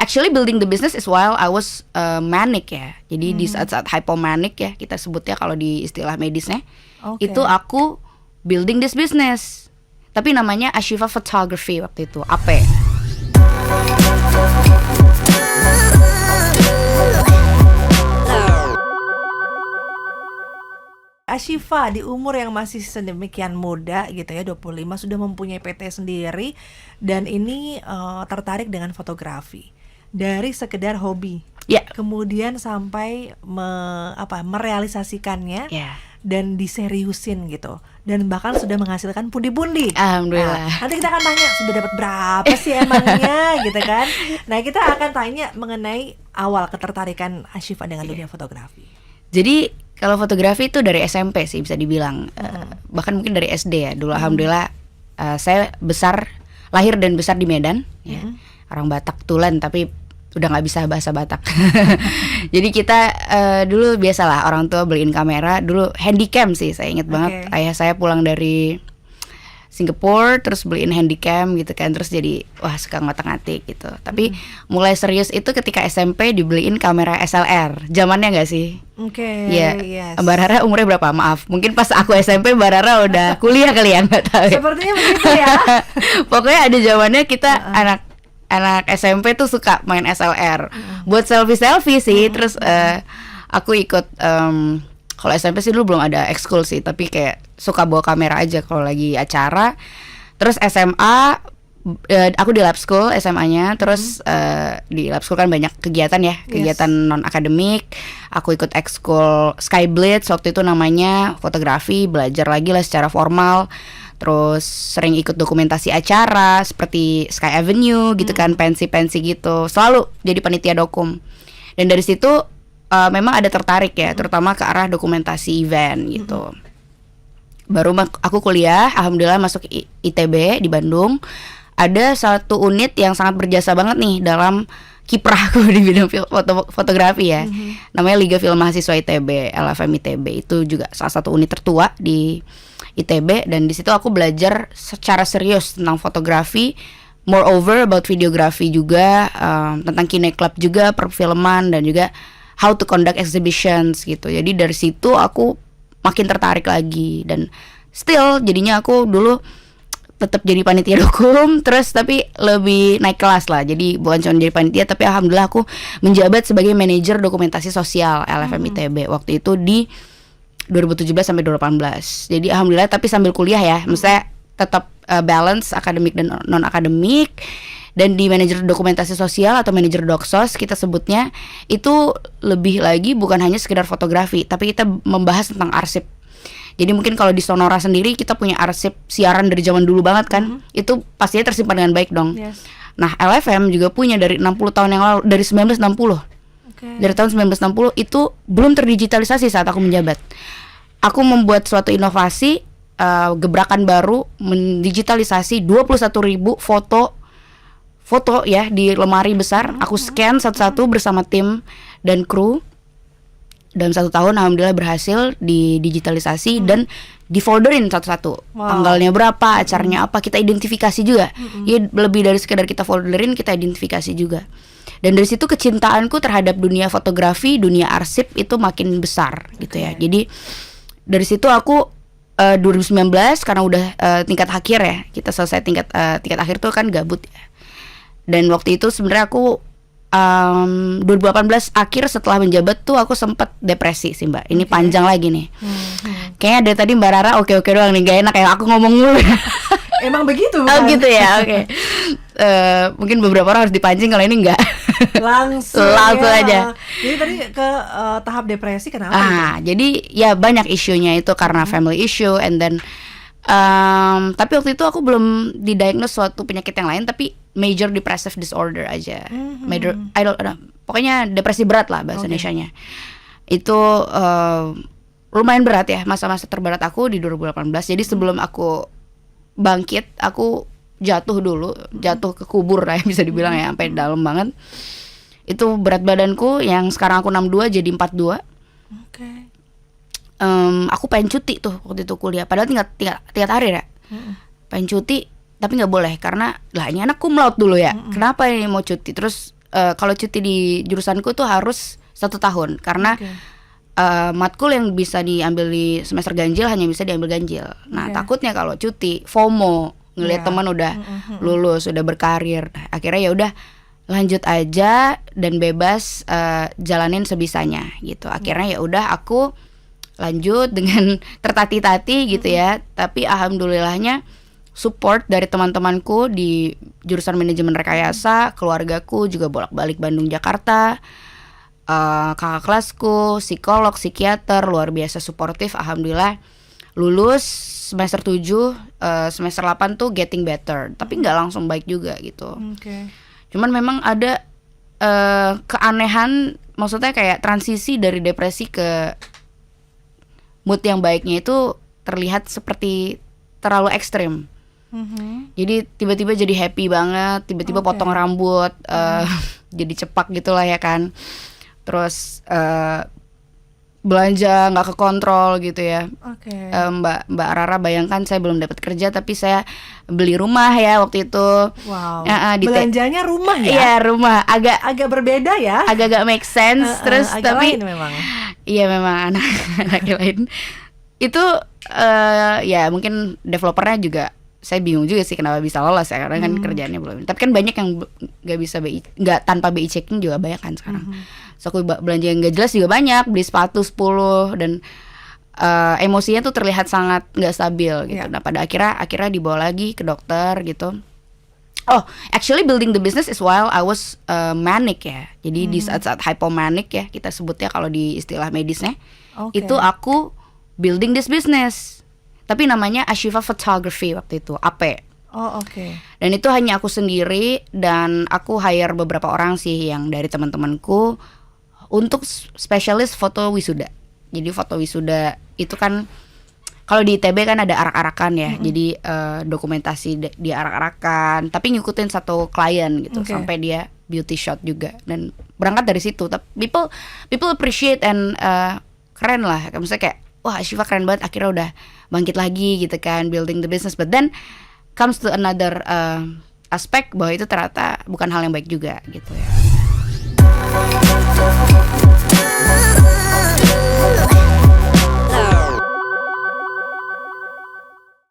actually building the business is while I was manic ya. Jadi di saat-saat hypomanic ya kita sebutnya kalau di istilah medisnya. Itu aku building this business. Tapi namanya Ashifa Photography waktu itu. AP. Ashifa di umur yang masih sedemikian muda gitu ya, 25 sudah mempunyai PT sendiri dan ini tertarik dengan fotografi dari sekedar hobi. Kemudian sampai merealisasikannya dan diseriusin gitu. Dan bahkan sudah menghasilkan pundi-pundi. Alhamdulillah. Nanti kita akan tanya sudah dapat berapa sih emangnya gitu kan. Nah, kita akan tanya mengenai awal ketertarikan Ashifa dengan dunia fotografi. Jadi kalau fotografi itu dari SMP sih bisa dibilang, bahkan mungkin dari SD ya. Dulu alhamdulillah saya lahir dan besar di Medan, ya. Orang Batak Tulen tapi udah nggak bisa bahasa Batak. Jadi kita dulu biasalah orang tua beliin kamera. Dulu handycam sih, saya inget banget. Ayah saya pulang dari Singapura terus beliin handycam gitu kan, terus jadi wah suka ngotak-ngatik gitu. Tapi mulai serius itu ketika SMP dibeliin kamera SLR. Zamannya nggak sih? Yes. Mbak Rara umurnya berapa? Maaf, mungkin pas aku SMP Mbak Rara udah kuliah kali ya, nggak tahu. Sepertinya begitu ya. Pokoknya ada zamannya kita anak SMP tuh suka main SLR. Buat selfie sih. Terus aku ikut kalau SMP sih dulu belum ada ekskul sih, tapi kayak suka bawa kamera aja kalau lagi acara. Terus SMA aku di lab school SMA-nya. Terus di lab school kan banyak kegiatan ya, kegiatan non akademik. Aku ikut ekskul Sky Blitz waktu itu namanya, fotografi, belajar lagi lah secara formal. Terus sering ikut dokumentasi acara seperti Sky Avenue gitu kan, pensi-pensi gitu. Selalu jadi panitia dokum. Dan dari situ memang ada tertarik ya, terutama ke arah dokumentasi event gitu. Baru aku kuliah, alhamdulillah masuk ITB di Bandung. Ada satu unit yang sangat berjasa banget nih dalam kiprahku di bidang fotografi ya. Namanya Liga Film Mahasiswa ITB, LFM ITB. Itu juga salah satu unit tertua di ITB, dan di situ aku belajar secara serius tentang fotografi. Moreover about videografi juga, tentang kine club juga, perfilman, dan juga how to conduct exhibitions gitu. Jadi dari situ aku makin tertarik lagi, dan still jadinya aku dulu tetap jadi panitia dokum, terus tapi lebih naik kelas lah. Jadi bukan cuma jadi panitia, tapi alhamdulillah aku menjabat sebagai manajer dokumentasi sosial LFM ITB waktu itu di 2017 sampai 2018. Jadi alhamdulillah, tapi sambil kuliah ya, maksudnya tetap balance akademik dan non akademik. Dan di manajer dokumentasi sosial atau manajer doksos kita sebutnya, itu lebih lagi bukan hanya sekedar fotografi, tapi kita membahas tentang arsip. Jadi mungkin kalau di Sonora sendiri kita punya arsip siaran dari zaman dulu banget kan, itu pastinya tersimpan dengan baik dong. Nah LFM juga punya dari 60 tahun yang lalu, dari 1960. Dari tahun 1960 itu belum terdigitalisasi saat aku menjabat. Aku membuat suatu inovasi, gebrakan baru, mendigitalisasi 21.000 foto ya di lemari besar. Aku scan satu-satu bersama tim dan kru. Dalam 1 tahun alhamdulillah berhasil didigitalisasi dan difolderin satu-satu. Tanggalnya berapa, acaranya apa, kita identifikasi juga. Ya lebih dari sekedar kita folderin, kita identifikasi juga. Dan dari situ kecintaanku terhadap dunia fotografi, dunia arsip itu makin besar gitu ya. Jadi dari situ aku 2019 karena udah tingkat akhir ya, kita selesai tingkat akhir tuh kan gabut ya. Dan waktu itu sebenarnya aku 2018 akhir setelah menjabat tuh aku sempat depresi sih Mbak. Ini panjang lagi nih. Kayaknya dari tadi Mbak Rara oke-oke doang nih, gak enak ya aku ngomong mulu. Emang begitu? Oh gitu ya, oke. Mungkin beberapa orang harus dipancing, kalau ini enggak. Langsung aja. Jadi tadi ke tahap depresi kenapa? Jadi ya banyak isunya itu karena family issue, and then tapi waktu itu aku belum didiagnose suatu penyakit yang lain, tapi major depressive disorder aja. Major, I don't know, pokoknya depresi berat lah bahasa Indonesianya. Itu lumayan berat ya, masa-masa terberat aku di 2018. Jadi sebelum aku bangkit, aku jatuh ke kubur lah bisa dibilang ya, sampai dalam banget. Itu berat badanku yang sekarang aku 62 jadi 42. Aku pengen cuti tuh waktu itu kuliah, padahal tingkat hari ya. Pengen cuti tapi nggak boleh karena lah ini anak cum laude dulu ya. Kenapa ini mau cuti? Terus kalau cuti di jurusanku tuh harus 1 tahun karena matkul yang bisa diambil di semester ganjil hanya bisa diambil ganjil. Nah takutnya kalau cuti FOMO ngelihat teman udah lulus, udah berkarir, akhirnya ya udah lanjut aja dan bebas jalanin sebisanya gitu. Akhirnya ya udah aku lanjut dengan tertati-tati gitu ya. Tapi alhamdulillahnya support dari teman-temanku di jurusan manajemen rekayasa, keluargaku juga bolak-balik Bandung Jakarta. Kakak kelasku, psikolog, psikiater, luar biasa suportif, alhamdulillah. Lulus semester 7, semester 8 tuh getting better, tapi nggak langsung baik juga gitu. Cuman memang ada keanehan, maksudnya kayak transisi dari depresi ke mood yang baiknya itu terlihat seperti terlalu ekstrim. Jadi tiba-tiba jadi happy banget, tiba-tiba potong rambut, jadi cepak gitulah ya kan. Terus belanja nggak kekontrol gitu ya. Mbak Rara bayangkan saya belum dapat kerja tapi saya beli rumah ya waktu itu. Wow. Belanjanya rumah ya? Iya rumah, agak berbeda ya. Agak make sense. Terus agak tapi lain memang. Iya memang anak lain. Itu ya mungkin developernya juga saya bingung juga sih kenapa bisa lolos ya karena kan kerjaannya belum. Tapi kan banyak yang nggak bisa nggak tanpa BI checking juga banyak kan sekarang. So aku belanja yang nggak jelas juga banyak, beli sepatu 10 dan emosinya tuh terlihat sangat nggak stabil gitu. Nah pada akhirnya dibawa lagi ke dokter gitu. Oh, actually building the business is while I was manic ya. Jadi di saat-saat hypomanic ya kita sebutnya kalau di istilah medisnya, itu aku building this business. Tapi namanya Ashifa Photography waktu itu, AP. Dan itu hanya aku sendiri dan aku hire beberapa orang sih yang dari teman-temanku untuk spesialis foto wisuda. Jadi foto wisuda itu kan kalau di ITB kan ada arak-arakan ya. Jadi dokumentasi di arak-arakan, tapi ngikutin satu klien gitu sampai dia beauty shot juga dan berangkat dari situ. Tapi people appreciate and keren lah. Misalnya kayak wah Ashifa keren banget akhirnya udah bangkit lagi gitu kan building the business, but then comes to another aspek bahwa itu ternyata bukan hal yang baik juga gitu ya.